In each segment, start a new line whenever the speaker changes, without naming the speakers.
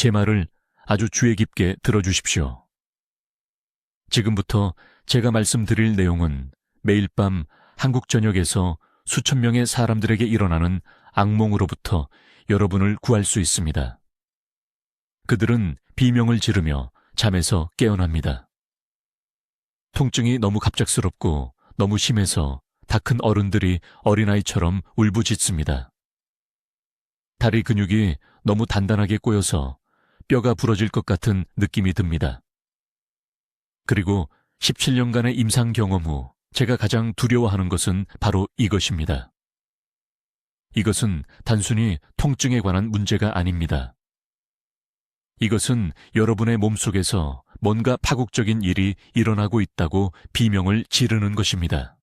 제 말을 아주 주의 깊게 들어주십시오. 지금부터 제가 말씀드릴 내용은 매일 밤 한국 전역에서 수천 명의 사람들에게 일어나는 악몽으로부터 여러분을 구할 수 있습니다. 그들은 비명을 지르며 잠에서 깨어납니다. 통증이 너무 갑작스럽고 너무 심해서 다 큰 어른들이 어린아이처럼 울부짖습니다. 다리 근육이 너무 단단하게 꼬여서 뼈가 부러질 것 같은 느낌이 듭니다. 그리고 17년간의 임상 경험 후 제가 가장 두려워하는 것은 바로 이것입니다. 이것은 단순히 통증에 관한 문제가 아닙니다. 이것은 여러분의 몸속에서 뭔가 파국적인 일이 일어나고 있다고 비명을 지르는 것입니다.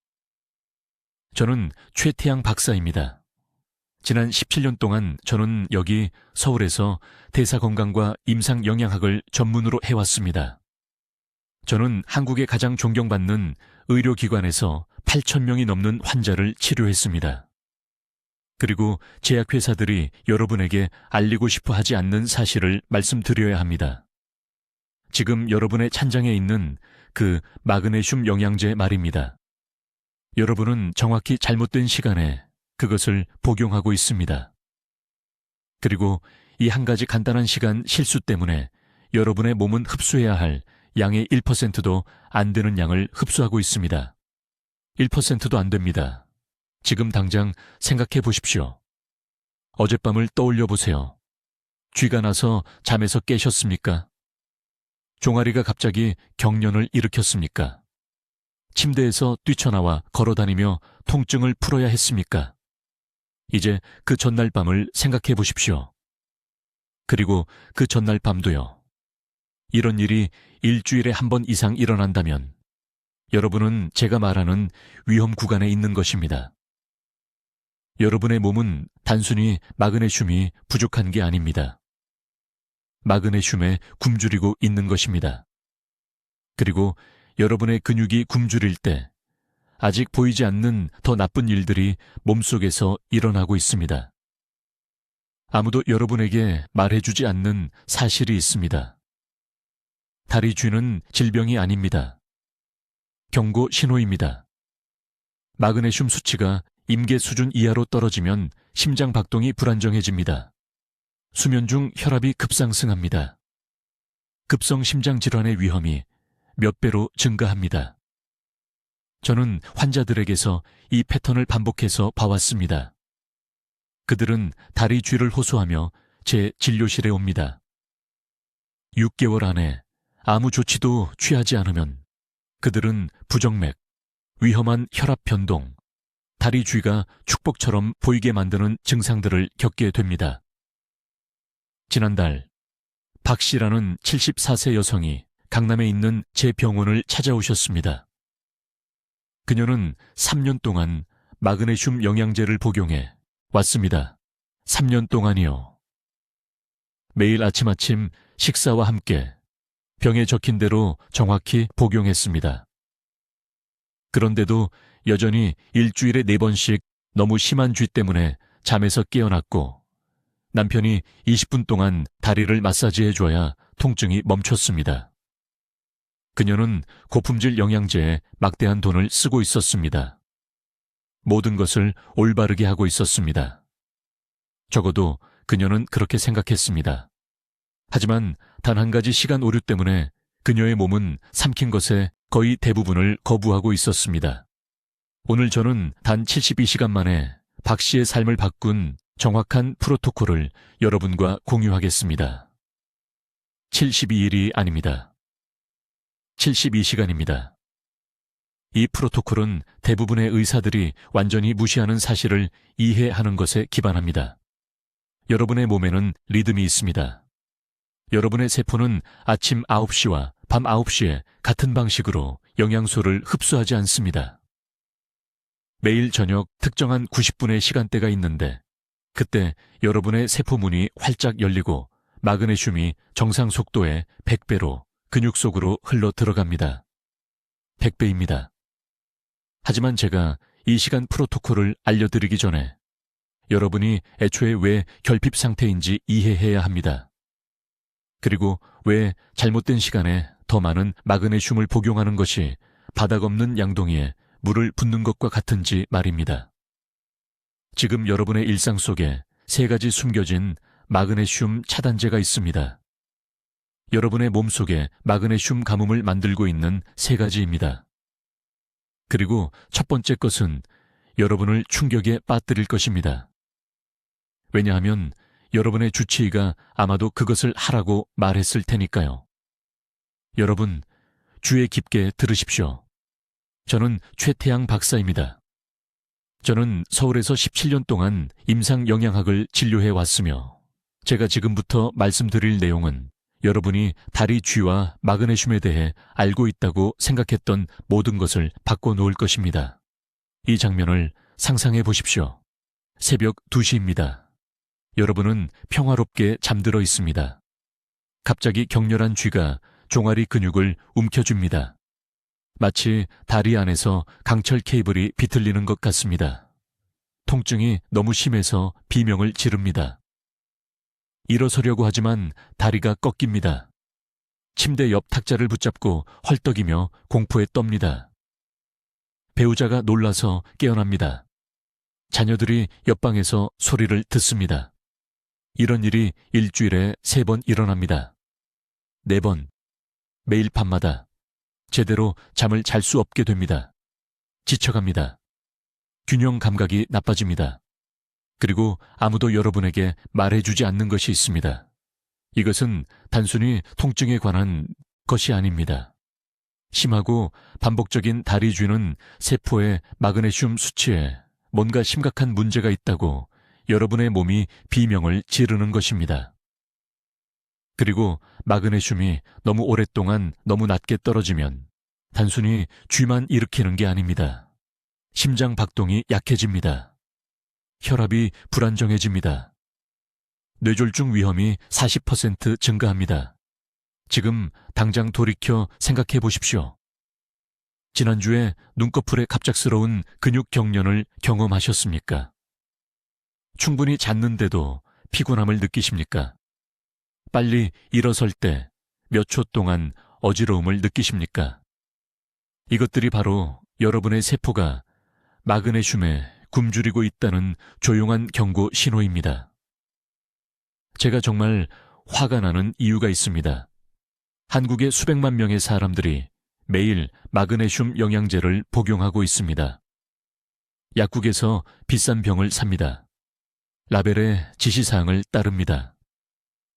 저는 최태양 박사입니다. 지난 17년 동안 저는 여기 서울에서 대사건강과 임상영양학을 전문으로 해왔습니다. 저는 한국의 가장 존경받는 의료기관에서 8,000명이 넘는 환자를 치료했습니다. 그리고 제약회사들이 여러분에게 알리고 싶어 하지 않는 사실을 말씀드려야 합니다. 지금 여러분의 찬장에 있는 그 마그네슘 영양제 말입니다. 여러분은 정확히 잘못된 시간에 그것을 복용하고 있습니다. 그리고 이 한 가지 간단한 시간 실수 때문에 여러분의 몸은 흡수해야 할 양의 1%도 안 되는 양을 흡수하고 있습니다. 1%도 안 됩니다. 지금 당장 생각해 보십시오. 어젯밤을 떠올려 보세요. 쥐가 나서 잠에서 깨셨습니까? 종아리가 갑자기 경련을 일으켰습니까? 침대에서 뛰쳐나와 걸어다니며 통증을 풀어야 했습니까? 이제 그 전날 밤을 생각해 보십시오. 그리고 그 전날 밤도요. 이런 일이 일주일에 한 번 이상 일어난다면 여러분은 제가 말하는 위험 구간에 있는 것입니다. 여러분의 몸은 단순히 마그네슘이 부족한 게 아닙니다. 마그네슘에 굶주리고 있는 것입니다. 그리고 여러분의 근육이 굶주릴 때 아직 보이지 않는 더 나쁜 일들이 몸속에서 일어나고 있습니다. 아무도 여러분에게 말해주지 않는 사실이 있습니다. 다리 쥐는 질병이 아닙니다. 경고 신호입니다. 마그네슘 수치가 임계 수준 이하로 떨어지면 심장 박동이 불안정해집니다. 수면 중 혈압이 급상승합니다. 급성 심장 질환의 위험이 몇 배로 증가합니다. 저는 환자들에게서 이 패턴을 반복해서 봐왔습니다. 그들은 다리 쥐를 호소하며 제 진료실에 옵니다. 6개월 안에 아무 조치도 취하지 않으면 그들은 부정맥, 위험한 혈압 변동, 다리 쥐가 축복처럼 보이게 만드는 증상들을 겪게 됩니다. 지난달 박 씨라는 74세 여성이 강남에 있는 제 병원을 찾아오셨습니다. 그녀는 3년 동안 마그네슘 영양제를 복용해 왔습니다. 3년 동안이요. 매일 아침 식사와 함께 병에 적힌 대로 정확히 복용했습니다. 그런데도 여전히 일주일에 4번씩 너무 심한 쥐 때문에 잠에서 깨어났고 남편이 20분 동안 다리를 마사지해줘야 통증이 멈췄습니다. 그녀는 고품질 영양제에 막대한 돈을 쓰고 있었습니다. 모든 것을 올바르게 하고 있었습니다. 적어도 그녀는 그렇게 생각했습니다. 하지만 단 한 가지 시간 오류 때문에 그녀의 몸은 삼킨 것의 거의 대부분을 거부하고 있었습니다. 오늘 저는 단 72시간 만에 박 씨의 삶을 바꾼 정확한 프로토콜을 여러분과 공유하겠습니다. 72일이 아닙니다. 72시간입니다. 이 프로토콜은 대부분의 의사들이 완전히 무시하는 사실을 이해하는 것에 기반합니다. 여러분의 몸에는 리듬이 있습니다. 여러분의 세포는 아침 9시와 밤 9시에 같은 방식으로 영양소를 흡수하지 않습니다. 매일 저녁 특정한 90분의 시간대가 있는데 그때 여러분의 세포문이 활짝 열리고 마그네슘이 정상 속도의 100배로 근육 속으로 흘러 들어갑니다. 100배입니다. 하지만 제가 이 시간 프로토콜을 알려드리기 전에 여러분이 애초에 왜 결핍 상태인지 이해해야 합니다. 그리고 왜 잘못된 시간에 더 많은 마그네슘을 복용하는 것이 바닥 없는 양동이에 물을 붓는 것과 같은지 말입니다. 지금 여러분의 일상 속에 3가지 숨겨진 마그네슘 차단제가 있습니다. 여러분의 몸속에 마그네슘 가뭄을 만들고 있는 3가지입니다. 그리고 첫 번째 것은 여러분을 충격에 빠뜨릴 것입니다. 왜냐하면 여러분의 주치의가 아마도 그것을 하라고 말했을 테니까요. 여러분, 주의 깊게 들으십시오. 저는 최태양 박사입니다. 저는 서울에서 17년 동안 임상영양학을 진료해 왔으며 제가 지금부터 말씀드릴 내용은 여러분이 다리 쥐와 마그네슘에 대해 알고 있다고 생각했던 모든 것을 바꿔놓을 것입니다. 이 장면을 상상해 보십시오. 새벽 2시입니다. 여러분은 평화롭게 잠들어 있습니다. 갑자기 격렬한 쥐가 종아리 근육을 움켜줍니다. 마치 다리 안에서 강철 케이블이 비틀리는 것 같습니다. 통증이 너무 심해서 비명을 지릅니다. 일어서려고 하지만 다리가 꺾입니다. 침대 옆 탁자를 붙잡고 헐떡이며 공포에 떱니다. 배우자가 놀라서 깨어납니다. 자녀들이 옆방에서 소리를 듣습니다. 이런 일이 일주일에 3번 일어납니다. 4번. 매일 밤마다. 제대로 잠을 잘 수 없게 됩니다. 지쳐갑니다. 균형 감각이 나빠집니다. 그리고 아무도 여러분에게 말해주지 않는 것이 있습니다. 이것은 단순히 통증에 관한 것이 아닙니다. 심하고 반복적인 다리 쥐는 세포의 마그네슘 수치에 뭔가 심각한 문제가 있다고 여러분의 몸이 비명을 지르는 것입니다. 그리고 마그네슘이 너무 오랫동안 너무 낮게 떨어지면 단순히 쥐만 일으키는 게 아닙니다. 심장 박동이 약해집니다. 혈압이 불안정해집니다. 뇌졸중 위험이 40% 증가합니다. 지금 당장 돌이켜 생각해 보십시오. 지난주에 눈꺼풀에 갑작스러운 근육 경련을 경험하셨습니까? 충분히 잤는데도 피곤함을 느끼십니까? 빨리 일어설 때 몇 초 동안 어지러움을 느끼십니까? 이것들이 바로 여러분의 세포가 마그네슘에 굶주리고 있다는 조용한 경고 신호입니다. 제가 정말 화가 나는 이유가 있습니다. 한국의 수백만 명의 사람들이 매일 마그네슘 영양제를 복용하고 있습니다. 약국에서 비싼 병을 삽니다. 라벨의 지시사항을 따릅니다.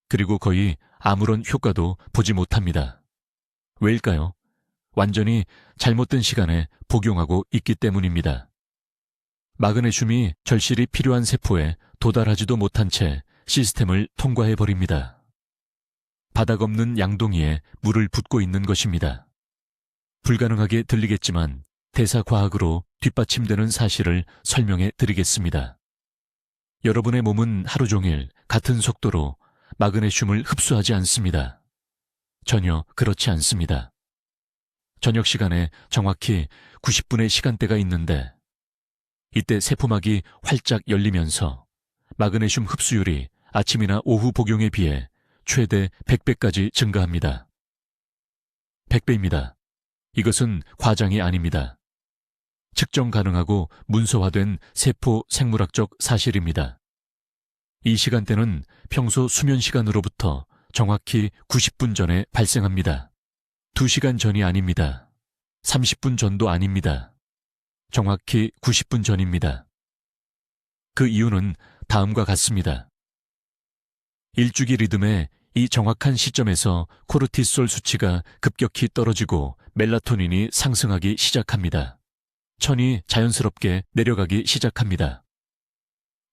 그리고 거의 아무런 효과도 보지 못합니다. 왜일까요? 완전히 잘못된 시간에 복용하고 있기 때문입니다. 마그네슘이 절실히 필요한 세포에 도달하지도 못한 채 시스템을 통과해버립니다. 바닥 없는 양동이에 물을 붓고 있는 것입니다. 불가능하게 들리겠지만 대사과학으로 뒷받침되는 사실을 설명해 드리겠습니다. 여러분의 몸은 하루 종일 같은 속도로 마그네슘을 흡수하지 않습니다. 전혀 그렇지 않습니다. 저녁 시간에 정확히 90분의 시간대가 있는데 이때 세포막이 활짝 열리면서 마그네슘 흡수율이 아침이나 오후 복용에 비해 최대 100배까지 증가합니다. 100배입니다. 이것은 과장이 아닙니다. 측정 가능하고 문서화된 세포 생물학적 사실입니다. 이 시간대는 평소 수면 시간으로부터 정확히 90분 전에 발생합니다. 2시간 전이 아닙니다. 30분 전도 아닙니다. 정확히 90분 전입니다. 그 이유는 다음과 같습니다. 일주기 리듬의 이 정확한 시점에서 코르티솔 수치가 급격히 떨어지고 멜라토닌이 상승하기 시작합니다. 천이 자연스럽게 내려가기 시작합니다.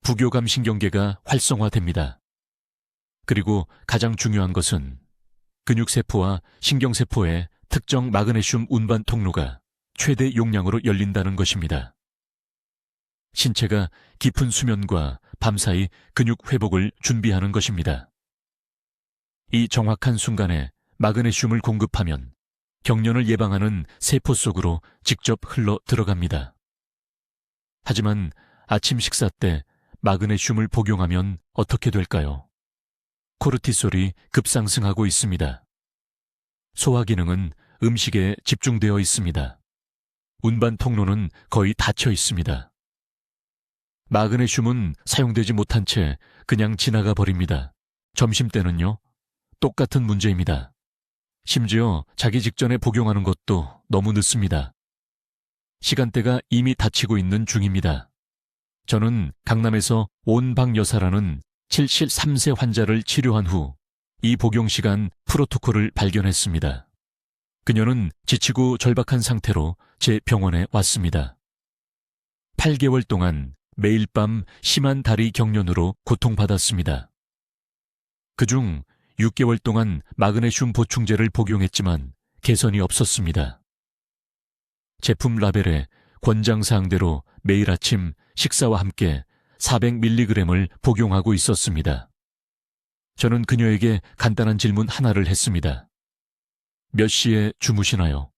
부교감 신경계가 활성화됩니다. 그리고 가장 중요한 것은 근육세포와 신경세포의 특정 마그네슘 운반 통로가 최대 용량으로 열린다는 것입니다. 신체가 깊은 수면과 밤사이 근육 회복을 준비하는 것입니다. 이 정확한 순간에 마그네슘을 공급하면 경련을 예방하는 세포 속으로 직접 흘러 들어갑니다. 하지만 아침 식사 때 마그네슘을 복용하면 어떻게 될까요? 코르티솔이 급상승하고 있습니다. 소화 기능은 음식에 집중되어 있습니다. 운반 통로는 거의 닫혀 있습니다. 마그네슘은 사용되지 못한 채 그냥 지나가 버립니다. 점심때는요, 똑같은 문제입니다. 심지어 자기 직전에 복용하는 것도 너무 늦습니다. 시간대가 이미 닫히고 있는 중입니다. 저는 강남에서 온박여사라는 73세 환자를 치료한 후 이 복용시간 프로토콜을 발견했습니다. 그녀는 지치고 절박한 상태로 제 병원에 왔습니다. 8개월 동안 매일 밤 심한 다리 경련으로 고통받았습니다. 그중 6개월 동안 마그네슘 보충제를 복용했지만 개선이 없었습니다. 제품 라벨에 권장사항대로 매일 아침 식사와 함께 400mg을 복용하고 있었습니다. 저는 그녀에게 간단한 질문 하나를 했습니다. 몇 시에 주무시나요?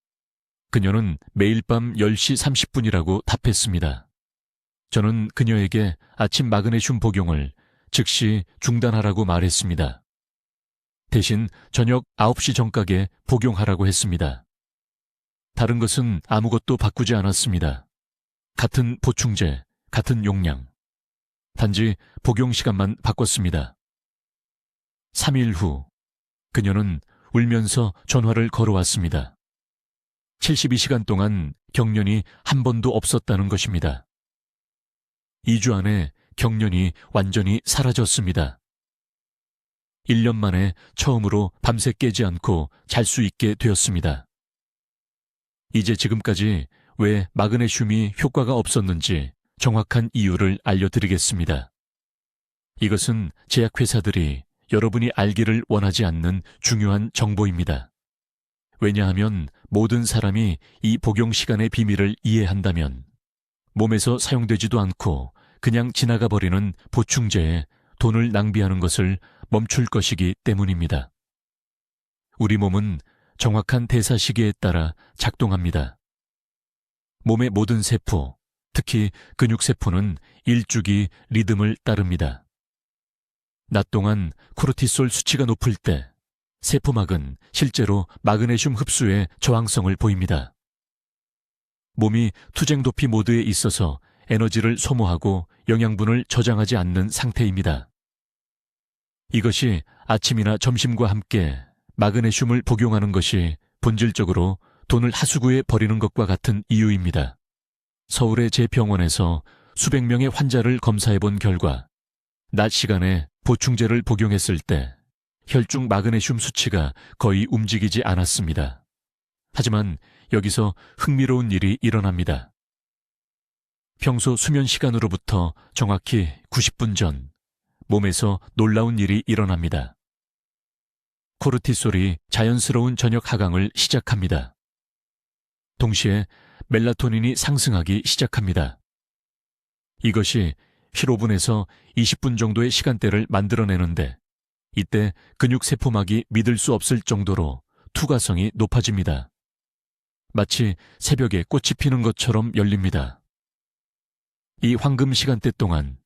그녀는 매일 밤 10시 30분이라고 답했습니다. 저는 그녀에게 아침 마그네슘 복용을 즉시 중단하라고 말했습니다. 대신 저녁 9시 전각에 복용하라고 했습니다. 다른 것은 아무것도 바꾸지 않았습니다. 같은 보충제, 같은 용량. 단지 복용 시간만 바꿨습니다. 3일 후, 그녀는 울면서 전화를 걸어왔습니다. 72시간 동안 경련이 한 번도 없었다는 것입니다. 2주 안에 경련이 완전히 사라졌습니다. 1년 만에 처음으로 밤새 깨지 않고 잘 수 있게 되었습니다. 이제 지금까지 왜 마그네슘이 효과가 없었는지 정확한 이유를 알려드리겠습니다. 이것은 제약회사들이 여러분이 알기를 원하지 않는 중요한 정보입니다. 왜냐하면 모든 사람이 이 복용 시간의 비밀을 이해한다면 몸에서 사용되지도 않고 그냥 지나가 버리는 보충제에 돈을 낭비하는 것을 멈출 것이기 때문입니다. 우리 몸은 정확한 대사 시계에 따라 작동합니다. 몸의 모든 세포, 특히 근육세포는 일주기 리듬을 따릅니다. 낮 동안 코르티솔 수치가 높을 때 세포막은 실제로 마그네슘 흡수에 저항성을 보입니다. 몸이 투쟁 도피 모드에 있어서 에너지를 소모하고 영양분을 저장하지 않는 상태입니다. 이것이 아침이나 점심과 함께 마그네슘을 복용하는 것이 본질적으로 돈을 하수구에 버리는 것과 같은 이유입니다. 서울의 제 병원에서 수백 명의 환자를 검사해 본 결과 낮 시간에 보충제를 복용했을 때 혈중 마그네슘 수치가 거의 움직이지 않았습니다. 하지만 여기서 흥미로운 일이 일어납니다. 평소 수면 시간으로부터 정확히 90분 전 몸에서 놀라운 일이 일어납니다. 코르티솔이 자연스러운 저녁 하강을 시작합니다. 동시에 멜라토닌이 상승하기 시작합니다. 이것이 15분에서 20분 정도의 시간대를 만들어내는데 이때 근육세포막이 믿을 수 없을 정도로 투과성이 높아집니다. 마치 새벽에 꽃이 피는 것처럼 열립니다. 이 황금 시간대 동안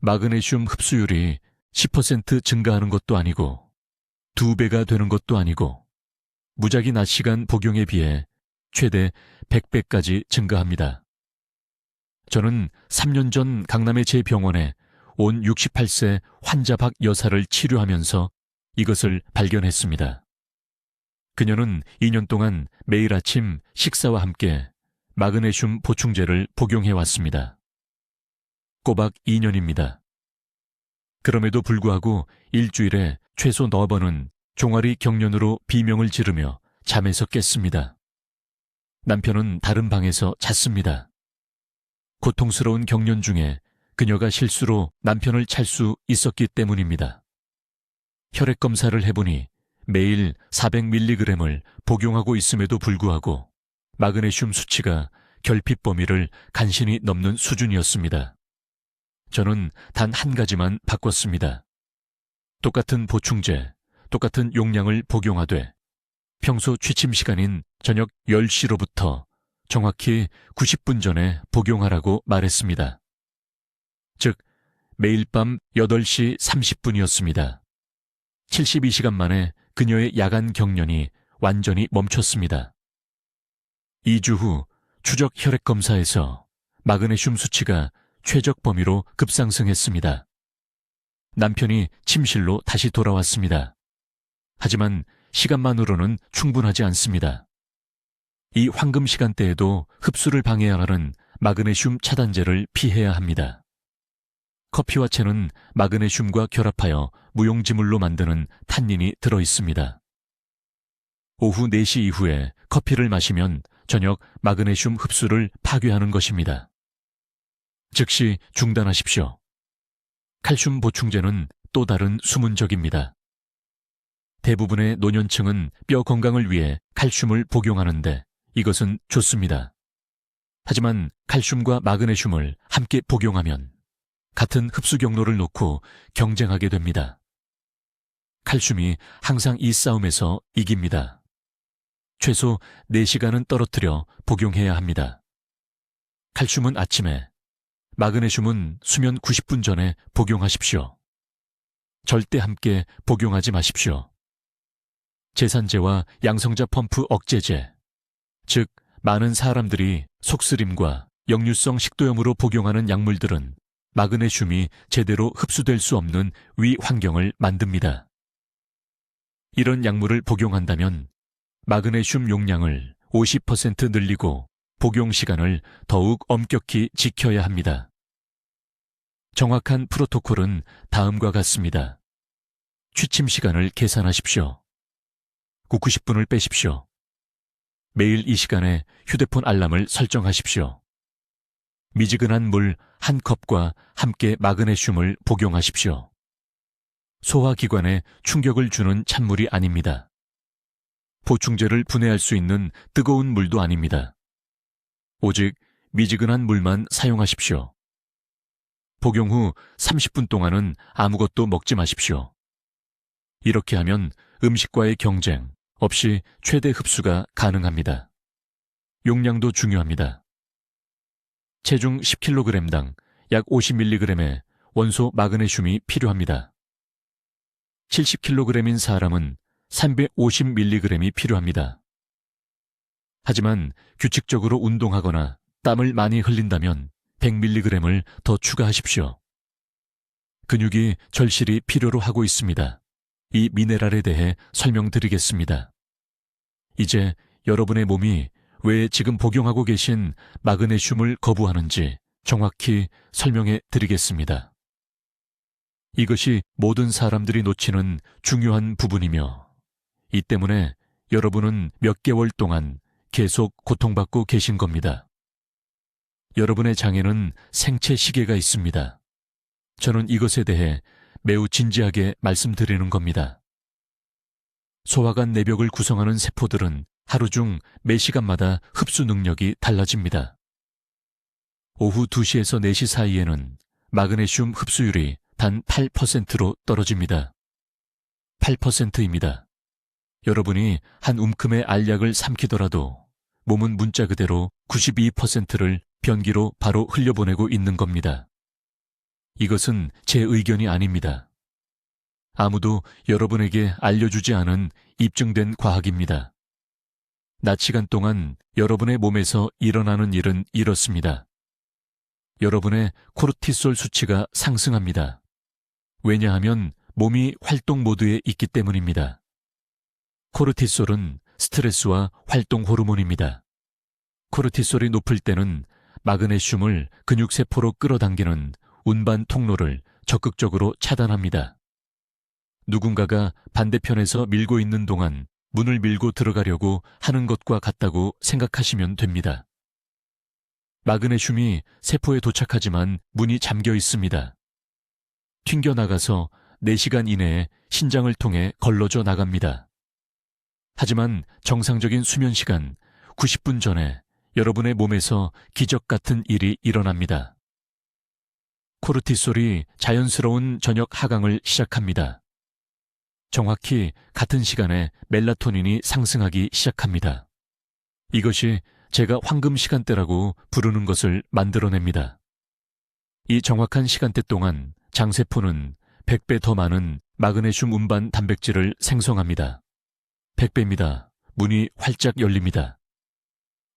마그네슘 흡수율이 10% 증가하는 것도 아니고 2배가 되는 것도 아니고 무작위 낮 시간 복용에 비해 최대 100배까지 증가합니다. 저는 3년 전 강남의 제 병원에 온 68세 환자 박 여사를 치료하면서 이것을 발견했습니다. 그녀는 2년 동안 매일 아침 식사와 함께 마그네슘 보충제를 복용해왔습니다. 꼬박 2년입니다. 그럼에도 불구하고 일주일에 최소 4번은 종아리 경련으로 비명을 지르며 잠에서 깼습니다. 남편은 다른 방에서 잤습니다. 고통스러운 경련 중에 그녀가 실수로 남편을 찰 수 있었기 때문입니다. 혈액 검사를 해보니 매일 400mg을 복용하고 있음에도 불구하고 마그네슘 수치가 결핍 범위를 간신히 넘는 수준이었습니다. 저는 단 한 가지만 바꿨습니다. 똑같은 보충제, 똑같은 용량을 복용하되 평소 취침 시간인 저녁 10시로부터 정확히 90분 전에 복용하라고 말했습니다. 즉, 매일 밤 8시 30분이었습니다. 72시간 만에 그녀의 야간 경련이 완전히 멈췄습니다. 2주 후 추적 혈액 검사에서 마그네슘 수치가 최적 범위로 급상승했습니다. 남편이 침실로 다시 돌아왔습니다. 하지만 시간만으로는 충분하지 않습니다. 이 황금 시간대에도 흡수를 방해하는 마그네슘 차단제를 피해야 합니다. 커피와 채는 마그네슘과 결합하여 무용지물로 만드는 탄닌이 들어있습니다. 오후 4시 이후에 커피를 마시면 저녁 마그네슘 흡수를 파괴하는 것입니다. 즉시 중단하십시오. 칼슘 보충제는 또 다른 숨은 적입니다. 대부분의 노년층은 뼈 건강을 위해 칼슘을 복용하는데 이것은 좋습니다. 하지만 칼슘과 마그네슘을 함께 복용하면 같은 흡수 경로를 놓고 경쟁하게 됩니다. 칼슘이 항상 이 싸움에서 이깁니다. 최소 4시간은 떨어뜨려 복용해야 합니다. 칼슘은 아침에, 마그네슘은 수면 90분 전에 복용하십시오. 절대 함께 복용하지 마십시오. 제산제와 양성자 펌프 억제제, 즉 많은 사람들이 속쓰림과 역류성 식도염으로 복용하는 약물들은 마그네슘이 제대로 흡수될 수 없는 위 환경을 만듭니다. 이런 약물을 복용한다면 마그네슘 용량을 50% 늘리고 복용 시간을 더욱 엄격히 지켜야 합니다. 정확한 프로토콜은 다음과 같습니다. 취침 시간을 계산하십시오. 90분을 빼십시오. 매일 이 시간에 휴대폰 알람을 설정하십시오. 미지근한 물 1컵과 함께 마그네슘을 복용하십시오. 소화기관에 충격을 주는 찬물이 아닙니다. 보충제를 분해할 수 있는 뜨거운 물도 아닙니다. 오직 미지근한 물만 사용하십시오. 복용 후 30분 동안은 아무것도 먹지 마십시오. 이렇게 하면 음식과의 경쟁 없이 최대 흡수가 가능합니다. 용량도 중요합니다. 체중 10kg당 약 50mg의 원소 마그네슘이 필요합니다. 70kg인 사람은 350mg이 필요합니다. 하지만 규칙적으로 운동하거나 땀을 많이 흘린다면 100mg을 더 추가하십시오. 근육이 절실히 필요로 하고 있습니다. 이 미네랄에 대해 설명드리겠습니다. 이제 여러분의 몸이 왜 지금 복용하고 계신 마그네슘을 거부하는지 정확히 설명해 드리겠습니다. 이것이 모든 사람들이 놓치는 중요한 부분이며 이 때문에 여러분은 몇 개월 동안 계속 고통받고 계신 겁니다. 여러분의 장에는 생체 시계가 있습니다. 저는 이것에 대해 매우 진지하게 말씀드리는 겁니다. 소화관 내벽을 구성하는 세포들은 하루 중 매 시간마다 흡수 능력이 달라집니다. 오후 2시에서 4시 사이에는 마그네슘 흡수율이 단 8%로 떨어집니다. 8%입니다. 여러분이 한 움큼의 알약을 삼키더라도 몸은 문자 그대로 92%를 변기로 바로 흘려보내고 있는 겁니다. 이것은 제 의견이 아닙니다. 아무도 여러분에게 알려주지 않은 입증된 과학입니다. 낮 시간 동안 여러분의 몸에서 일어나는 일은 이렇습니다. 여러분의 코르티솔 수치가 상승합니다. 왜냐하면 몸이 활동 모드에 있기 때문입니다. 코르티솔은 스트레스와 활동 호르몬입니다. 코르티솔이 높을 때는 마그네슘을 근육세포로 끌어당기는 운반 통로를 적극적으로 차단합니다. 누군가가 반대편에서 밀고 있는 동안 문을 밀고 들어가려고 하는 것과 같다고 생각하시면 됩니다. 마그네슘이 세포에 도착하지만 문이 잠겨 있습니다. 튕겨나가서 4시간 이내에 신장을 통해 걸러져 나갑니다. 하지만 정상적인 수면 시간 90분 전에 여러분의 몸에서 기적 같은 일이 일어납니다. 코르티솔이 자연스러운 저녁 하강을 시작합니다. 정확히 같은 시간에 멜라토닌이 상승하기 시작합니다. 이것이 제가 황금 시간대라고 부르는 것을 만들어냅니다. 이 정확한 시간대 동안 장세포는 100배 더 많은 마그네슘 운반 단백질을 생성합니다. 100배입니다. 문이 활짝 열립니다.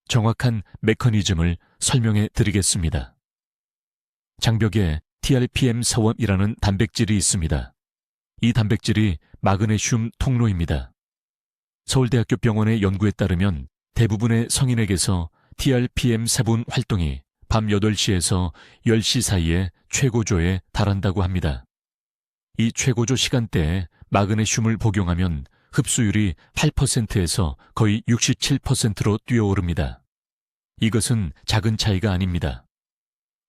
정확한 메커니즘을 설명해 드리겠습니다. 장벽에 TRPM4원이라는 단백질이 있습니다. 이 단백질이 마그네슘 통로입니다. 서울대학교 병원의 연구에 따르면 대부분의 성인에게서 TRPM4분 활동이 밤 8시에서 10시 사이에 최고조에 달한다고 합니다. 이 최고조 시간대에 마그네슘을 복용하면 흡수율이 8%에서 거의 67%로 뛰어오릅니다. 이것은 작은 차이가 아닙니다.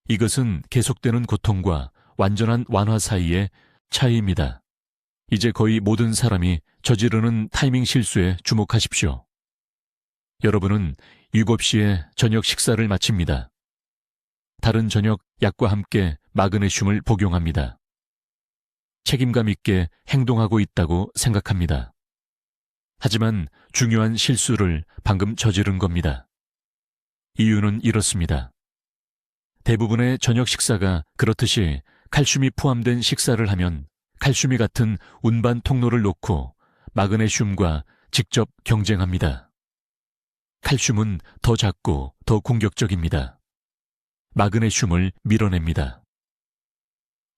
이것은 계속되는 고통과 완전한 완화 사이의 차이입니다. 이제 거의 모든 사람이 저지르는 타이밍 실수에 주목하십시오. 여러분은 7시에 저녁 식사를 마칩니다. 다른 저녁 약과 함께 마그네슘을 복용합니다. 책임감 있게 행동하고 있다고 생각합니다. 하지만 중요한 실수를 방금 저지른 겁니다. 이유는 이렇습니다. 대부분의 저녁 식사가 그렇듯이 칼슘이 포함된 식사를 하면 칼슘이 같은 운반 통로를 놓고 마그네슘과 직접 경쟁합니다. 칼슘은 더 작고 더 공격적입니다. 마그네슘을 밀어냅니다.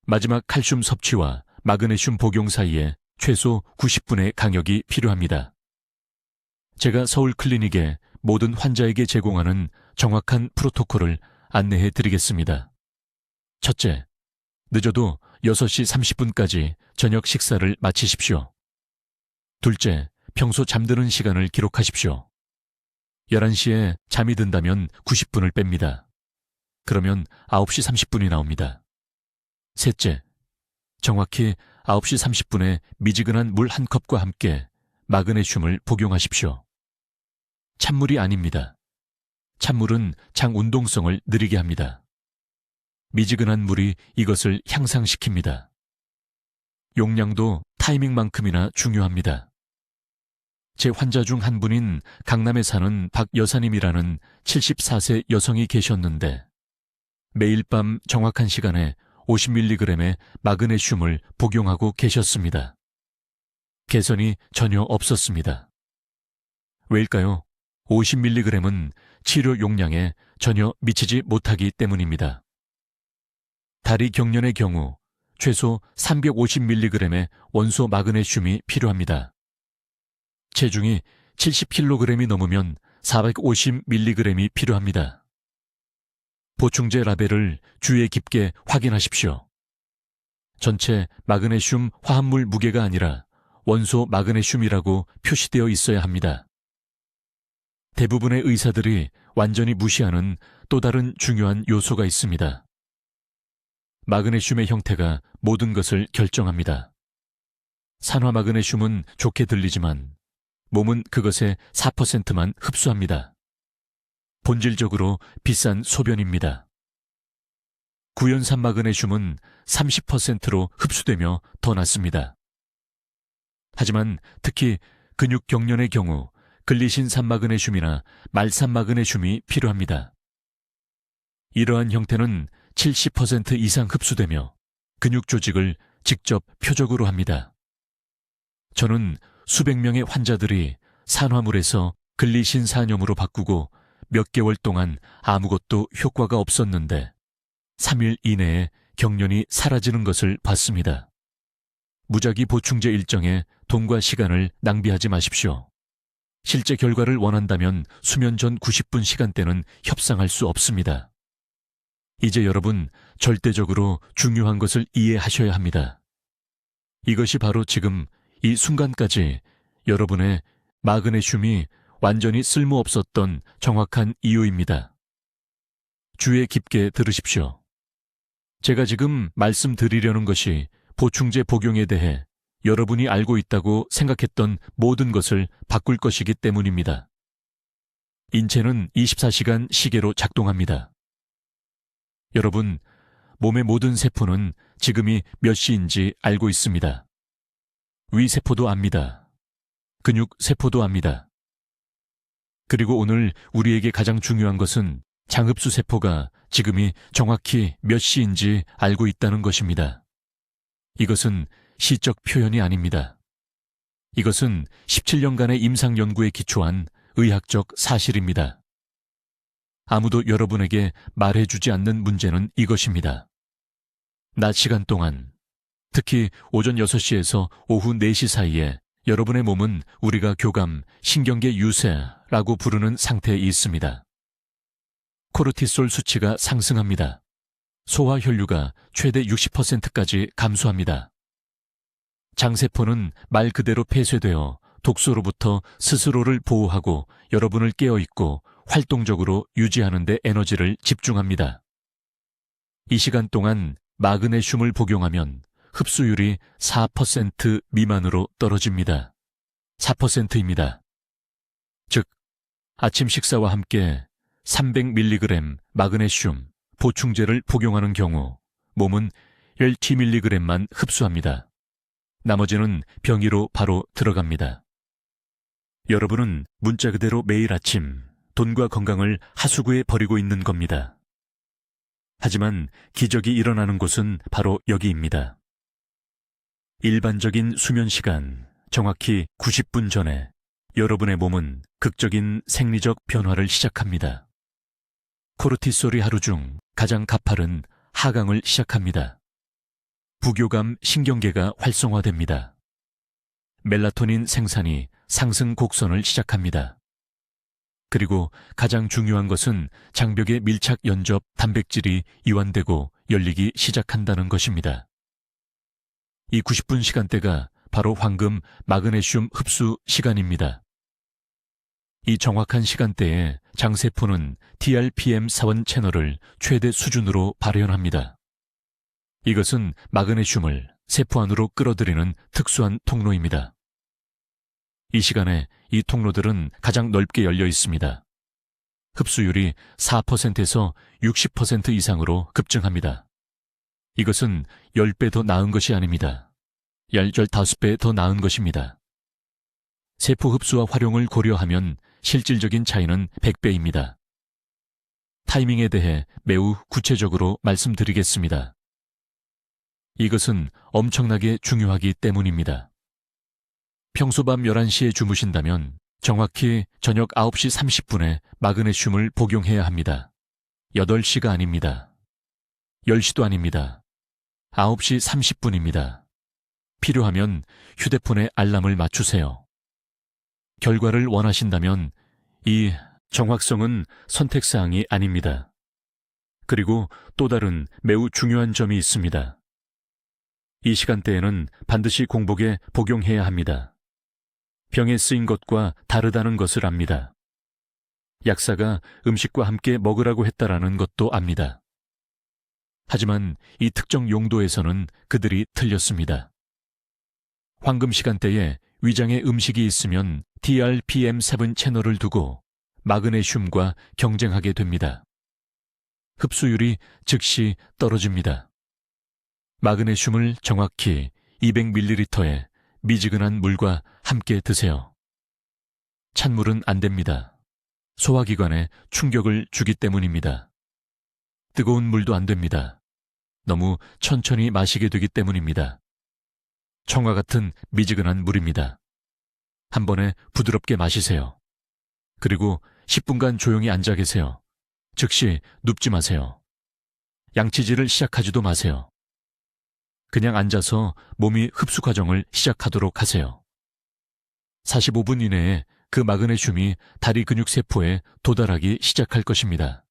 마지막 칼슘 섭취와 마그네슘 복용 사이에 최소 90분의 강역이 필요합니다. 제가 서울 클리닉에 모든 환자에게 제공하는 정확한 프로토콜을 안내해 드리겠습니다. 첫째, 늦어도 6시 30분까지 저녁 식사를 마치십시오. 둘째, 평소 잠드는 시간을 기록하십시오. 11시에 잠이 든다면 90분을 뺍니다. 그러면 9시 30분이 나옵니다. 셋째, 정확히 9시 30분에 미지근한 물 한 컵과 함께 마그네슘을 복용하십시오. 찬물이 아닙니다. 찬물은 장 운동성을 느리게 합니다. 미지근한 물이 이것을 향상시킵니다. 용량도 타이밍만큼이나 중요합니다. 제 환자 중 한 분인 강남에 사는 박 여사님이라는 74세 여성이 계셨는데 매일 밤 정확한 시간에 50mg의 마그네슘을 복용하고 계셨습니다. 개선이 전혀 없었습니다. 왜일까요? 50mg은 치료 용량에 전혀 미치지 못하기 때문입니다. 다리 경련의 경우 최소 350mg의 원소 마그네슘이 필요합니다. 체중이 70kg이 넘으면 450mg이 필요합니다. 보충제 라벨을 주의 깊게 확인하십시오. 전체 마그네슘 화합물 무게가 아니라 원소 마그네슘이라고 표시되어 있어야 합니다. 대부분의 의사들이 완전히 무시하는 또 다른 중요한 요소가 있습니다. 마그네슘의 형태가 모든 것을 결정합니다. 산화 마그네슘은 좋게 들리지만 몸은 그것의 4%만 흡수합니다. 본질적으로 비싼 소변입니다. 구연산 마그네슘은 30%로 흡수되며 더 낫습니다. 하지만 특히 근육 경련의 경우 글리신산 마그네슘이나 말산 마그네슘이 필요합니다. 이러한 형태는 70% 이상 흡수되며 근육 조직을 직접 표적으로 합니다. 저는 수백 명의 환자들이 산화물에서 글리신산염으로 바꾸고 몇 개월 동안 아무것도 효과가 없었는데 3일 이내에 경련이 사라지는 것을 봤습니다. 무작위 보충제 일정에 돈과 시간을 낭비하지 마십시오. 실제 결과를 원한다면 수면 전 90분 시간대는 협상할 수 없습니다. 이제 여러분 절대적으로 중요한 것을 이해하셔야 합니다. 이것이 바로 지금 이 순간까지 여러분의 마그네슘이 완전히 쓸모없었던 정확한 이유입니다. 주의 깊게 들으십시오. 제가 지금 말씀드리려는 것이 보충제 복용에 대해 여러분이 알고 있다고 생각했던 모든 것을 바꿀 것이기 때문입니다. 인체는 24시간 시계로 작동합니다. 여러분, 몸의 모든 세포는 지금이 몇 시인지 알고 있습니다. 위세포도 압니다. 근육세포도 압니다. 그리고 오늘 우리에게 가장 중요한 것은 장흡수 세포가 지금이 정확히 몇 시인지 알고 있다는 것입니다. 이것은 시적 표현이 아닙니다. 이것은 17년간의 임상 연구에 기초한 의학적 사실입니다. 아무도 여러분에게 말해주지 않는 문제는 이것입니다. 낮 시간 동안, 특히 오전 6시에서 오후 4시 사이에 여러분의 몸은 우리가 교감, 신경계 유세라고 부르는 상태에 있습니다. 코르티솔 수치가 상승합니다. 소화 혈류가 최대 60%까지 감소합니다. 장세포는 말 그대로 폐쇄되어 독소로부터 스스로를 보호하고 여러분을 깨어있고 활동적으로 유지하는 데 에너지를 집중합니다. 이 시간 동안 마그네슘을 복용하면 흡수율이 4% 미만으로 떨어집니다. 4%입니다. 즉, 아침 식사와 함께 300mg 마그네슘 보충제를 복용하는 경우 몸은 10mg만 흡수합니다. 나머지는 병의로 바로 들어갑니다. 여러분은 문자 그대로 매일 아침 돈과 건강을 하수구에 버리고 있는 겁니다. 하지만 기적이 일어나는 곳은 바로 여기입니다. 일반적인 수면 시간, 정확히 90분 전에 여러분의 몸은 극적인 생리적 변화를 시작합니다. 코르티솔이 하루 중 가장 가파른 하강을 시작합니다. 부교감 신경계가 활성화됩니다. 멜라토닌 생산이 상승 곡선을 시작합니다. 그리고 가장 중요한 것은 장벽의 밀착 연접 단백질이 이완되고 열리기 시작한다는 것입니다. 이 90분 시간대가 바로 황금 마그네슘 흡수 시간입니다. 이 정확한 시간대에 장세포는 TRPM4원 채널을 최대 수준으로 발현합니다. 이것은 마그네슘을 세포 안으로 끌어들이는 특수한 통로입니다. 이 시간에 이 통로들은 가장 넓게 열려 있습니다. 흡수율이 4%에서 60% 이상으로 급증합니다. 이것은 10배 더 나은 것이 아닙니다. 15배 더 나은 것입니다. 세포 흡수와 활용을 고려하면 실질적인 차이는 100배입니다. 타이밍에 대해 매우 구체적으로 말씀드리겠습니다. 이것은 엄청나게 중요하기 때문입니다. 평소 밤 11시에 주무신다면 정확히 저녁 9시 30분에 마그네슘을 복용해야 합니다. 8시가 아닙니다. 10시도 아닙니다. 9시 30분입니다. 필요하면 휴대폰에 알람을 맞추세요. 결과를 원하신다면 이 정확성은 선택사항이 아닙니다. 그리고 또 다른 매우 중요한 점이 있습니다. 이 시간대에는 반드시 공복에 복용해야 합니다. 병에 쓰인 것과 다르다는 것을 압니다. 약사가 음식과 함께 먹으라고 했다라는 것도 압니다. 하지만 이 특정 용도에서는 그들이 틀렸습니다. 황금 시간대에 위장에 음식이 있으면 TRPM7 채널을 두고 마그네슘과 경쟁하게 됩니다. 흡수율이 즉시 떨어집니다. 마그네슘을 정확히 200ml에 미지근한 물과 함께 드세요. 찬물은 안 됩니다. 소화기관에 충격을 주기 때문입니다. 뜨거운 물도 안 됩니다. 너무 천천히 마시게 되기 때문입니다. 청아 같은 미지근한 물입니다. 한 번에 부드럽게 마시세요. 그리고 10분간 조용히 앉아 계세요. 즉시 눕지 마세요. 양치질을 시작하지도 마세요. 그냥 앉아서 몸이 흡수 과정을 시작하도록 하세요. 45분 이내에 그 마그네슘이 다리 근육 세포에 도달하기 시작할 것입니다.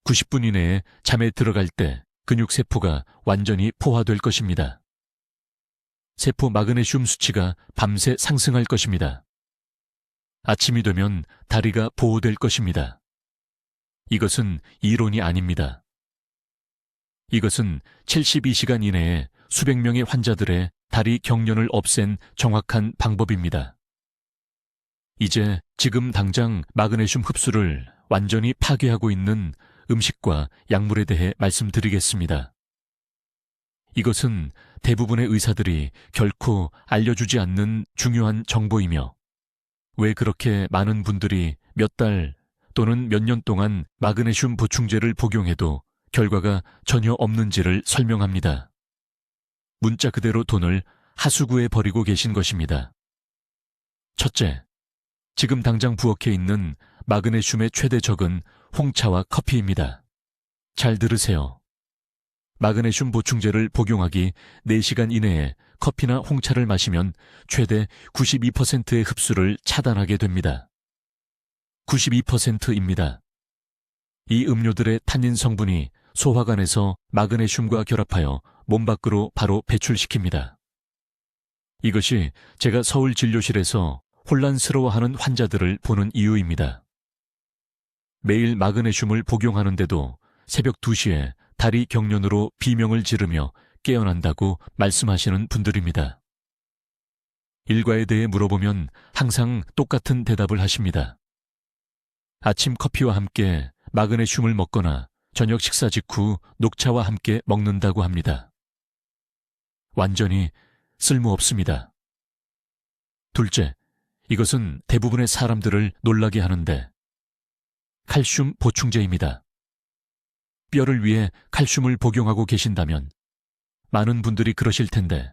90분 이내에 잠에 들어갈 때 근육 세포가 완전히 포화될 것입니다. 세포 마그네슘 수치가 밤새 상승할 것입니다. 아침이 되면 다리가 보호될 것입니다. 이것은 이론이 아닙니다. 이것은 72시간 이내에 수백 명의 환자들의 다리 경련을 없앤 정확한 방법입니다. 이제 지금 당장 마그네슘 흡수를 완전히 파괴하고 있는 음식과 약물에 대해 말씀드리겠습니다. 이것은 대부분의 의사들이 결코 알려주지 않는 중요한 정보이며 왜 그렇게 많은 분들이 몇 달 또는 몇 년 동안 마그네슘 보충제를 복용해도 결과가 전혀 없는지를 설명합니다. 문자 그대로 돈을 하수구에 버리고 계신 것입니다. 첫째, 지금 당장 부엌에 있는 마그네슘의 최대 적은 홍차와 커피입니다. 잘 들으세요. 마그네슘 보충제를 복용하기 4시간 이내에 커피나 홍차를 마시면 최대 92%의 흡수를 차단하게 됩니다. 92%입니다. 이 음료들의 탄닌 성분이 소화관에서 마그네슘과 결합하여 몸 밖으로 바로 배출시킵니다. 이것이 제가 서울 진료실에서 혼란스러워하는 환자들을 보는 이유입니다. 매일 마그네슘을 복용하는데도 새벽 2시에 다리 경련으로 비명을 지르며 깨어난다고 말씀하시는 분들입니다. 일과에 대해 물어보면 항상 똑같은 대답을 하십니다. 아침 커피와 함께 마그네슘을 먹거나 저녁 식사 직후 녹차와 함께 먹는다고 합니다. 완전히 쓸모없습니다. 둘째, 이것은 대부분의 사람들을 놀라게 하는데 칼슘 보충제입니다. 뼈를 위해 칼슘을 복용하고 계신다면 많은 분들이 그러실 텐데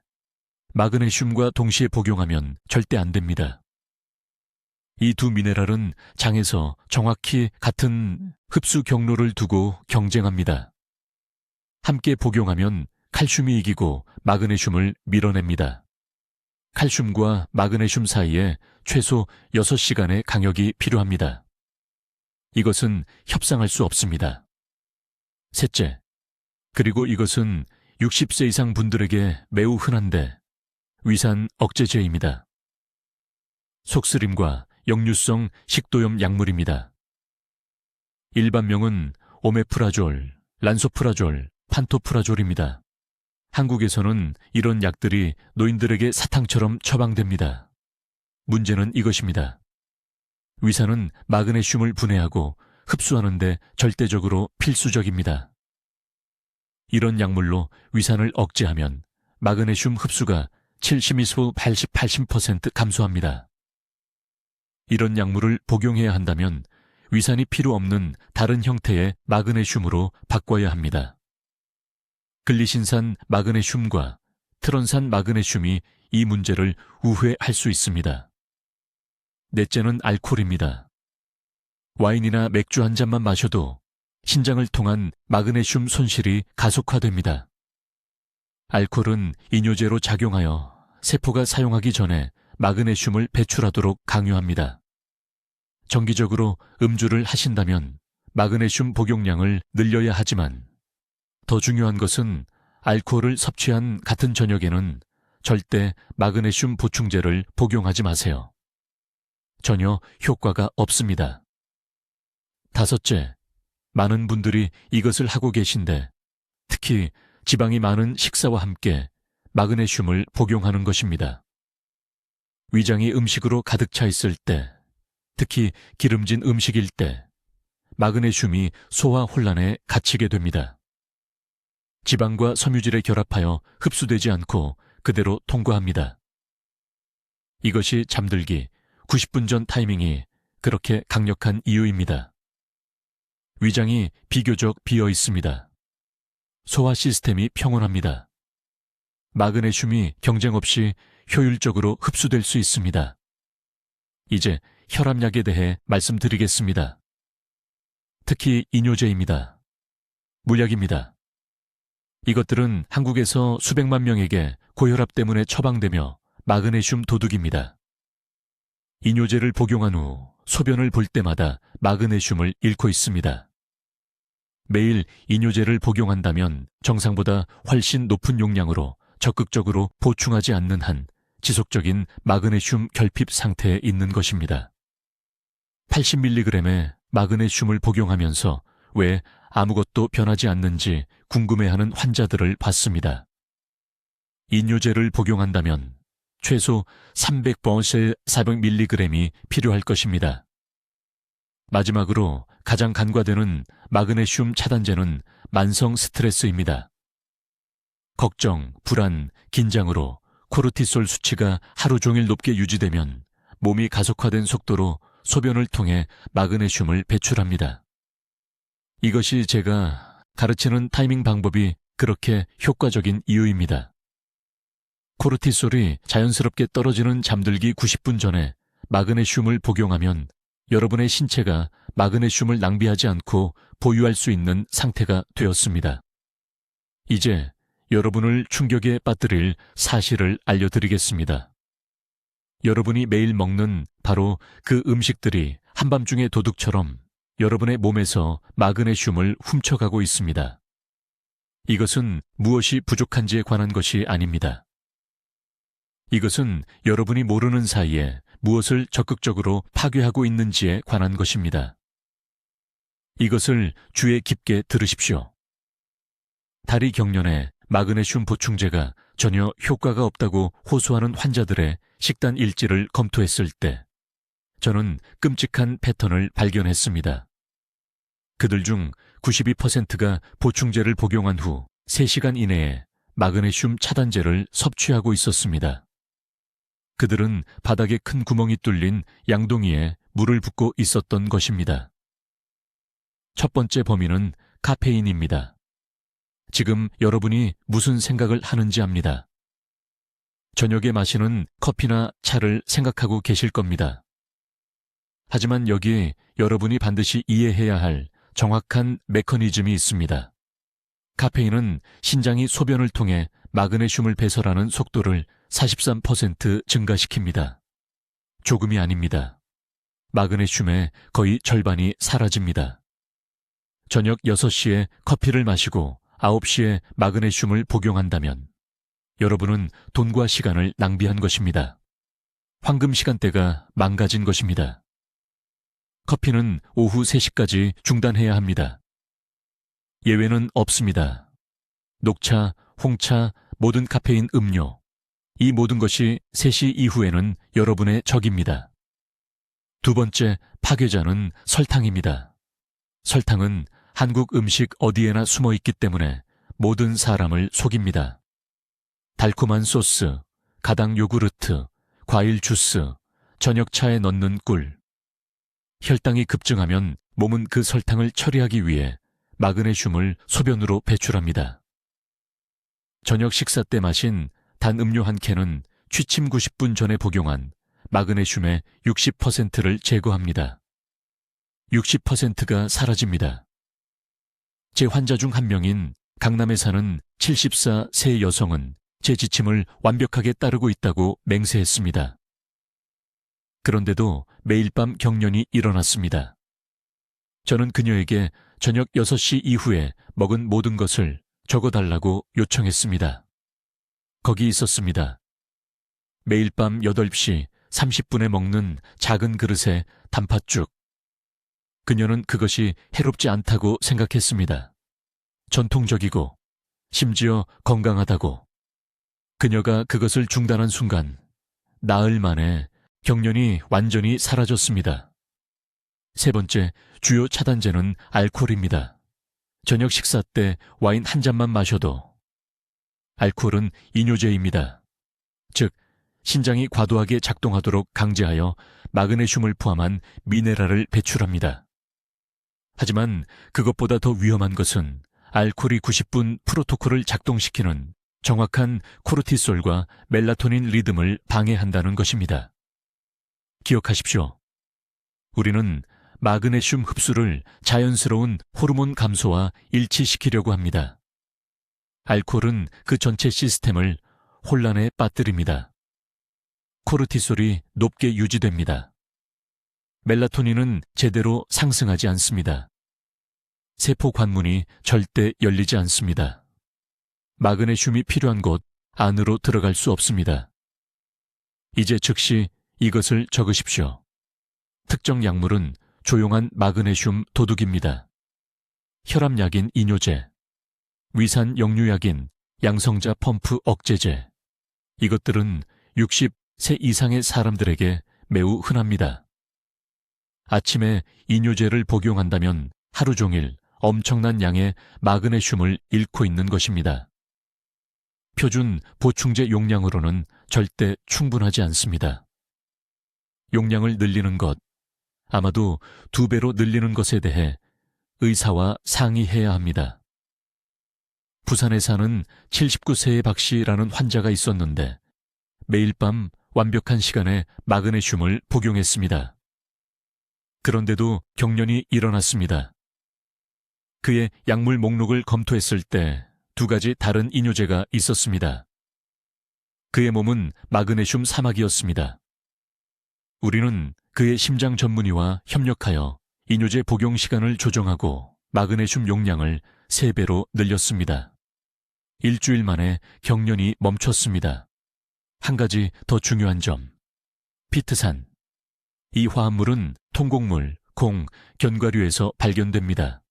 마그네슘과 동시에 복용하면 절대 안 됩니다. 이 두 미네랄은 장에서 정확히 같은 흡수 경로를 두고 경쟁합니다. 함께 복용하면 칼슘이 이기고 마그네슘을 밀어냅니다. 칼슘과 마그네슘 사이에 최소 6시간의 강역이 필요합니다. 이것은 협상할 수 없습니다. 셋째, 그리고 이것은 60세 이상 분들에게 매우 흔한데 위산 억제제입니다. 속쓰림과 역류성 식도염 약물입니다. 일반명은 오메프라졸, 란소프라졸, 판토프라졸입니다. 한국에서는 이런 약들이 노인들에게 사탕처럼 처방됩니다. 문제는 이것입니다. 위산은 마그네슘을 분해하고 흡수하는 데 절대적으로 필수적입니다. 이런 약물로 위산을 억제하면 마그네슘 흡수가 70% 감소합니다. 이런 약물을 복용해야 한다면 위산이 필요 없는 다른 형태의 마그네슘으로 바꿔야 합니다. 글리신산 마그네슘과 트론산 마그네슘이 이 문제를 우회할 수 있습니다. 넷째는 알코올입니다. 와인이나 맥주 한 잔만 마셔도 신장을 통한 마그네슘 손실이 가속화됩니다. 알코올은 이뇨제로 작용하여 세포가 사용하기 전에 마그네슘을 배출하도록 강요합니다. 정기적으로 음주를 하신다면 마그네슘 복용량을 늘려야 하지만 더 중요한 것은 알코올을 섭취한 같은 저녁에는 절대 마그네슘 보충제를 복용하지 마세요. 전혀 효과가 없습니다. 다섯째, 많은 분들이 이것을 하고 계신데 특히 지방이 많은 식사와 함께 마그네슘을 복용하는 것입니다. 위장이 음식으로 가득 차 있을 때, 특히 기름진 음식일 때 마그네슘이 소화 혼란에 갇히게 됩니다. 지방과 섬유질에 결합하여 흡수되지 않고 그대로 통과합니다. 이것이 잠들기 90분 전 타이밍이 그렇게 강력한 이유입니다. 위장이 비교적 비어 있습니다. 소화 시스템이 평온합니다. 마그네슘이 경쟁 없이 효율적으로 흡수될 수 있습니다. 이제 혈압약에 대해 말씀드리겠습니다. 특히 이뇨제입니다. 물약입니다. 이것들은 한국에서 수백만 명에게 고혈압 때문에 처방되며 마그네슘 도둑입니다. 이뇨제를 복용한 후 소변을 볼 때마다 마그네슘을 잃고 있습니다. 매일 이뇨제를 복용한다면 정상보다 훨씬 높은 용량으로 적극적으로 보충하지 않는 한 지속적인 마그네슘 결핍 상태에 있는 것입니다. 80mg의 마그네슘을 복용하면서 왜 아무것도 변하지 않는지 궁금해하는 환자들을 봤습니다. 이뇨제를 복용한다면 최소 300번의 400mg이 필요할 것입니다. 마지막으로 가장 간과되는 마그네슘 차단제는 만성 스트레스입니다. 걱정, 불안, 긴장으로 코르티솔 수치가 하루 종일 높게 유지되면 몸이 가속화된 속도로 소변을 통해 마그네슘을 배출합니다. 이것이 제가 가르치는 타이밍 방법이 그렇게 효과적인 이유입니다. 코르티솔이 자연스럽게 떨어지는 잠들기 90분 전에 마그네슘을 복용하면 여러분의 신체가 마그네슘을 낭비하지 않고 보유할 수 있는 상태가 되었습니다. 이제 여러분을 충격에 빠뜨릴 사실을 알려드리겠습니다. 여러분이 매일 먹는 바로 그 음식들이 한밤중의 도둑처럼 여러분의 몸에서 마그네슘을 훔쳐가고 있습니다. 이것은 무엇이 부족한지에 관한 것이 아닙니다. 이것은 여러분이 모르는 사이에 무엇을 적극적으로 파괴하고 있는지에 관한 것입니다. 이것을 주의 깊게 들으십시오. 다리 경련에 마그네슘 보충제가 전혀 효과가 없다고 호소하는 환자들의 식단 일지를 검토했을 때 저는 끔찍한 패턴을 발견했습니다. 그들 중 92%가 보충제를 복용한 후 3시간 이내에 마그네슘 차단제를 섭취하고 있었습니다. 그들은 바닥에 큰 구멍이 뚫린 양동이에 물을 붓고 있었던 것입니다. 첫 번째 범인은 카페인입니다. 지금 여러분이 무슨 생각을 하는지 압니다. 저녁에 마시는 커피나 차를 생각하고 계실 겁니다. 하지만 여기에 여러분이 반드시 이해해야 할 정확한 메커니즘이 있습니다. 카페인은 신장이 소변을 통해 마그네슘을 배설하는 속도를 43% 증가시킵니다. 조금이 아닙니다. 마그네슘의 거의 절반이 사라집니다. 저녁 6시에 커피를 마시고 9시에 마그네슘을 복용한다면 여러분은 돈과 시간을 낭비한 것입니다. 황금 시간대가 망가진 것입니다. 커피는 오후 3시까지 중단해야 합니다. 예외는 없습니다. 녹차, 홍차, 모든 카페인 음료, 이 모든 것이 3시 이후에는 여러분의 적입니다. 두 번째 파괴자는 설탕입니다. 설탕은 한국 음식 어디에나 숨어 있기 때문에 모든 사람을 속입니다. 달콤한 소스, 가당 요구르트, 과일 주스, 저녁차에 넣는 꿀. 혈당이 급증하면 몸은 그 설탕을 처리하기 위해 마그네슘을 소변으로 배출합니다. 저녁 식사 때 마신 단 음료 한 캔은 취침 90분 전에 복용한 마그네슘의 60%를 제거합니다. 60%가 사라집니다. 제 환자 중 한 명인 강남에 사는 74세 여성은 제 지침을 완벽하게 따르고 있다고 맹세했습니다. 그런데도 매일 밤 경련이 일어났습니다. 저는 그녀에게 저녁 6시 이후에 먹은 모든 것을 적어달라고 요청했습니다. 거기 있었습니다. 매일 밤 8시 30분에 먹는 작은 그릇의 단팥죽. 그녀는 그것이 해롭지 않다고 생각했습니다. 전통적이고 심지어 건강하다고. 그녀가 그것을 중단한 순간 나흘 만에 경련이 완전히 사라졌습니다. 세 번째 주요 차단제는 알코올입니다. 저녁 식사 때 와인 한 잔만 마셔도 알코올은 이뇨제입니다. 즉 신장이 과도하게 작동하도록 강제하여 마그네슘을 포함한 미네랄을 배출합니다. 하지만 그것보다 더 위험한 것은 알코올이 90분 프로토콜을 작동시키는 정확한 코르티솔과 멜라토닌 리듬을 방해한다는 것입니다. 기억하십시오. 우리는 마그네슘 흡수를 자연스러운 호르몬 감소와 일치시키려고 합니다. 알코올은 그 전체 시스템을 혼란에 빠뜨립니다. 코르티솔이 높게 유지됩니다. 멜라토닌은 제대로 상승하지 않습니다. 세포 관문이 절대 열리지 않습니다. 마그네슘이 필요한 곳 안으로 들어갈 수 없습니다. 이제 즉시 이것을 적으십시오. 특정 약물은 조용한 마그네슘 도둑입니다. 혈압약인 이뇨제, 위산 역류약인 양성자 펌프 억제제. 이것들은 60세 이상의 사람들에게 매우 흔합니다. 아침에 이뇨제를 복용한다면 하루 종일 엄청난 양의 마그네슘을 잃고 있는 것입니다. 표준 보충제 용량으로는 절대 충분하지 않습니다. 용량을 늘리는 것, 아마도 2배로 늘리는 것에 대해 의사와 상의해야 합니다. 부산에 사는 79세의 박 씨라는 환자가 있었는데 매일 밤 완벽한 시간에 마그네슘을 복용했습니다. 그런데도 경련이 일어났습니다. 그의 약물 목록을 검토했을 때 2가지 다른 이뇨제가 있었습니다. 그의 몸은 마그네슘 사막이었습니다. 우리는 그의 심장 전문의와 협력하여 이뇨제 복용 시간을 조정하고 마그네슘 용량을 3배로 늘렸습니다. 일주일 만에 경련이 멈췄습니다. 한 가지 더 중요한 점, 피트산. 이 화합물은 통곡물, 콩, 견과류에서 발견됩니다.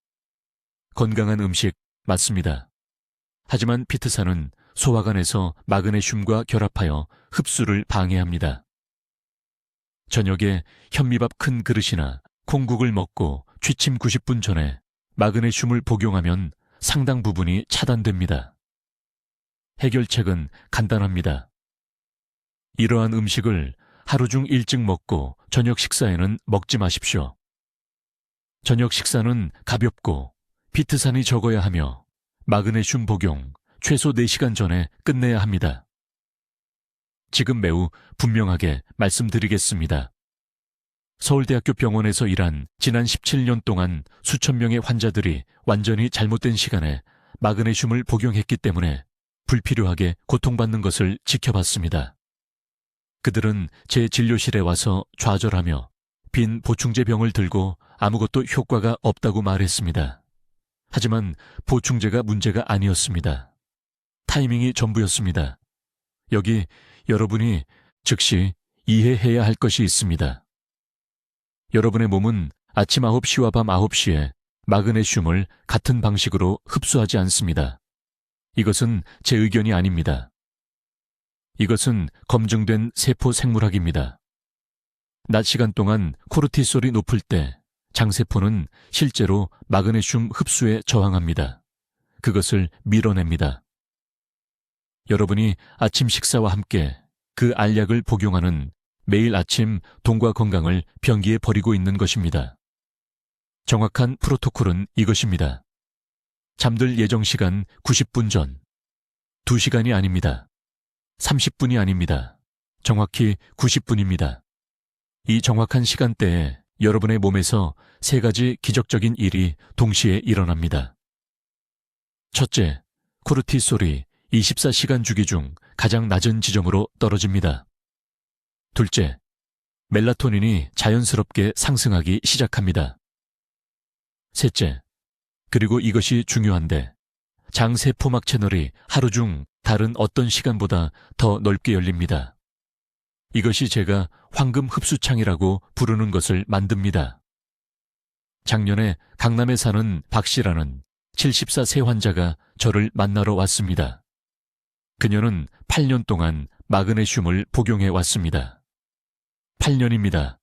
건강한 음식 맞습니다. 하지만 피트산은 소화관에서 마그네슘과 결합하여 흡수를 방해합니다. 저녁에 현미밥 큰 그릇이나 콩국을 먹고 취침 90분 전에 마그네슘을 복용하면 상당 부분이 차단됩니다. 해결책은 간단합니다. 이러한 음식을 하루 중 일찍 먹고 저녁 식사에는 먹지 마십시오. 저녁 식사는 가볍고 피트산이 적어야 하며 마그네슘 복용 최소 4시간 전에 끝내야 합니다. 지금 매우 분명하게 말씀드리겠습니다. 서울대학교 병원에서 일한 지난 17년 동안 수천 명의 환자들이 완전히 잘못된 시간에 마그네슘을 복용했기 때문에 불필요하게 고통받는 것을 지켜봤습니다. 그들은 제 진료실에 와서 좌절하며 빈 보충제 병을 들고 아무것도 효과가 없다고 말했습니다. 하지만 보충제가 문제가 아니었습니다. 타이밍이 전부였습니다. 여기 여러분이 즉시 이해해야 할 것이 있습니다. 여러분의 몸은 아침 9시와 밤 9시에 마그네슘을 같은 방식으로 흡수하지 않습니다. 이것은 제 의견이 아닙니다. 이것은 검증된 세포 생물학입니다. 낮 시간 동안 코르티솔이 높을 때 장세포는 실제로 마그네슘 흡수에 저항합니다. 그것을 밀어냅니다. 여러분이 아침 식사와 함께 그 알약을 복용하는 매일 아침 돈과 건강을 변기에 버리고 있는 것입니다. 정확한 프로토콜은 이것입니다. 잠들 예정 시간 90분 전, 2시간이 아닙니다. 30분이 아닙니다. 정확히 90분입니다. 이 정확한 시간대에 여러분의 몸에서 3가지 기적적인 일이 동시에 일어납니다. 첫째, 코르티솔이 24시간 주기 중 가장 낮은 지점으로 떨어집니다. 둘째, 멜라토닌이 자연스럽게 상승하기 시작합니다. 셋째, 그리고 이것이 중요한데 장세포막 채널이 하루 중 다른 어떤 시간보다 더 넓게 열립니다. 이것이 제가 황금 흡수창이라고 부르는 것을 만듭니다. 작년에 강남에 사는 박 씨라는 74세 환자가 저를 만나러 왔습니다. 그녀는 8년 동안 마그네슘을 복용해 왔습니다. 8년입니다.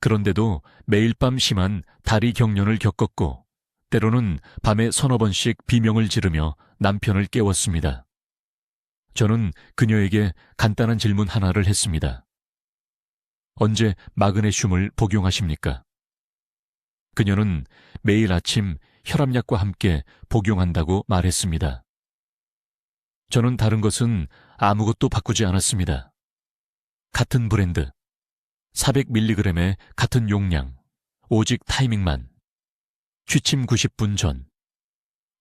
그런데도 매일 밤 심한 다리 경련을 겪었고 때로는 밤에 3-4번씩 비명을 지르며 남편을 깨웠습니다. 저는 그녀에게 간단한 질문 하나를 했습니다. 언제 마그네슘을 복용하십니까? 그녀는 매일 아침 혈압약과 함께 복용한다고 말했습니다. 저는 다른 것은 아무것도 바꾸지 않았습니다. 같은 브랜드, 400mg의 같은 용량, 오직 타이밍만. 취침 90분 전.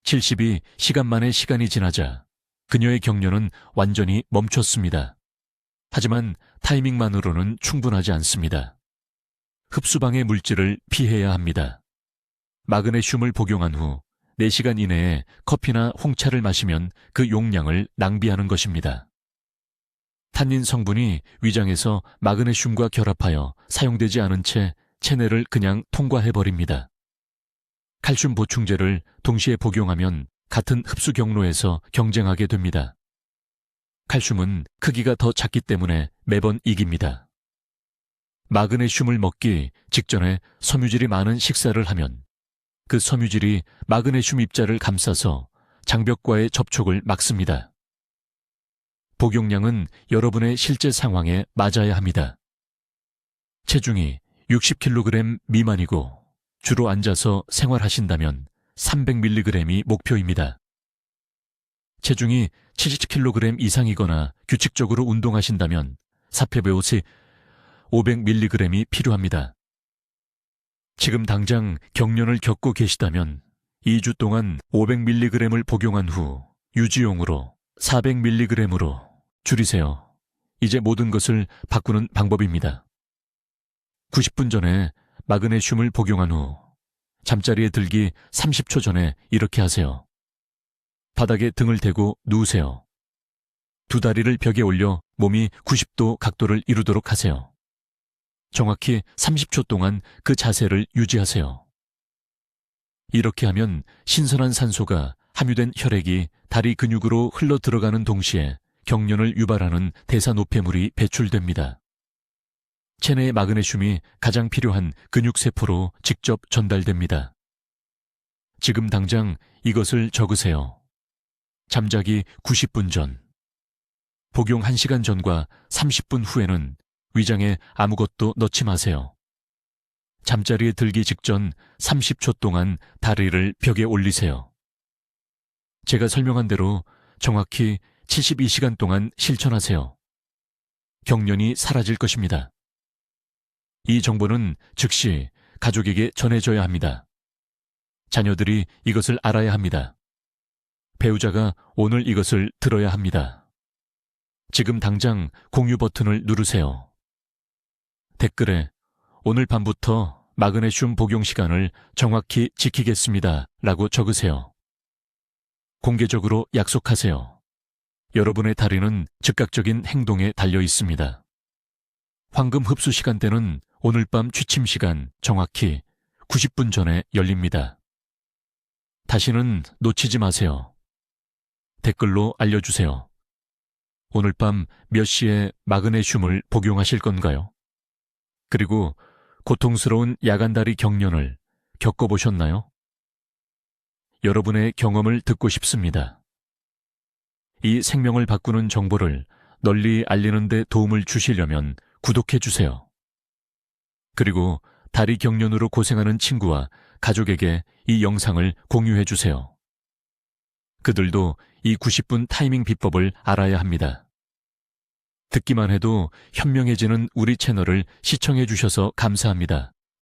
72시간 만에 시간이 지나자 그녀의 경련은 완전히 멈췄습니다. 하지만 타이밍만으로는 충분하지 않습니다. 흡수방해 물질을 피해야 합니다. 마그네슘을 복용한 후 4시간 이내에 커피나 홍차를 마시면 그 용량을 낭비하는 것입니다. 탄닌 성분이 위장에서 마그네슘과 결합하여 사용되지 않은 채 체내를 그냥 통과해버립니다. 칼슘 보충제를 동시에 복용하면 같은 흡수 경로에서 경쟁하게 됩니다. 칼슘은 크기가 더 작기 때문에 매번 이깁니다. 마그네슘을 먹기 직전에 섬유질이 많은 식사를 하면 그 섬유질이 마그네슘 입자를 감싸서 장벽과의 접촉을 막습니다. 복용량은 여러분의 실제 상황에 맞아야 합니다. 체중이 60kg 미만이고 주로 앉아서 생활하신다면 300mg이 목표입니다. 체중이 70kg 이상이거나 규칙적으로 운동하신다면 사페베옷이 500mg이 필요합니다. 지금 당장 경련을 겪고 계시다면 2주 동안 500mg을 복용한 후 유지용으로 400mg으로 줄이세요. 이제 모든 것을 바꾸는 방법입니다. 90분 전에 마그네슘을 복용한 후 잠자리에 들기 30초 전에 이렇게 하세요. 바닥에 등을 대고 누우세요. 두 다리를 벽에 올려 몸이 90도 각도를 이루도록 하세요. 정확히 30초 동안 그 자세를 유지하세요. 이렇게 하면 신선한 산소가 함유된 혈액이 다리 근육으로 흘러 들어가는 동시에 경련을 유발하는 대사노폐물이 배출됩니다. 체내의 마그네슘이 가장 필요한 근육세포로 직접 전달됩니다. 지금 당장 이것을 적으세요. 잠자기 90분 전, 복용 1시간 전과 30분 후에는 위장에 아무것도 넣지 마세요. 잠자리에 들기 직전 30초 동안 다리를 벽에 올리세요. 제가 설명한 대로 정확히 72시간 동안 실천하세요. 경련이 사라질 것입니다. 이 정보는 즉시 가족에게 전해져야 합니다. 자녀들이 이것을 알아야 합니다. 배우자가 오늘 이것을 들어야 합니다. 지금 당장 공유 버튼을 누르세요. 댓글에 오늘 밤부터 마그네슘 복용 시간을 정확히 지키겠습니다 라고 적으세요. 공개적으로 약속하세요. 여러분의 다리는 즉각적인 행동에 달려 있습니다. 황금 흡수 시간대는 오늘 밤 취침 시간 정확히 90분 전에 열립니다. 다시는 놓치지 마세요. 댓글로 알려주세요. 오늘 밤 몇 시에 마그네슘을 복용하실 건가요? 그리고 고통스러운 야간다리 경련을 겪어보셨나요? 여러분의 경험을 듣고 싶습니다. 이 생명을 바꾸는 정보를 널리 알리는 데 도움을 주시려면 구독해주세요. 그리고 다리 경련으로 고생하는 친구와 가족에게 이 영상을 공유해주세요. 그들도 이 90분 타이밍 비법을 알아야 합니다. 듣기만 해도 현명해지는 우리 채널을 시청해주셔서 감사합니다.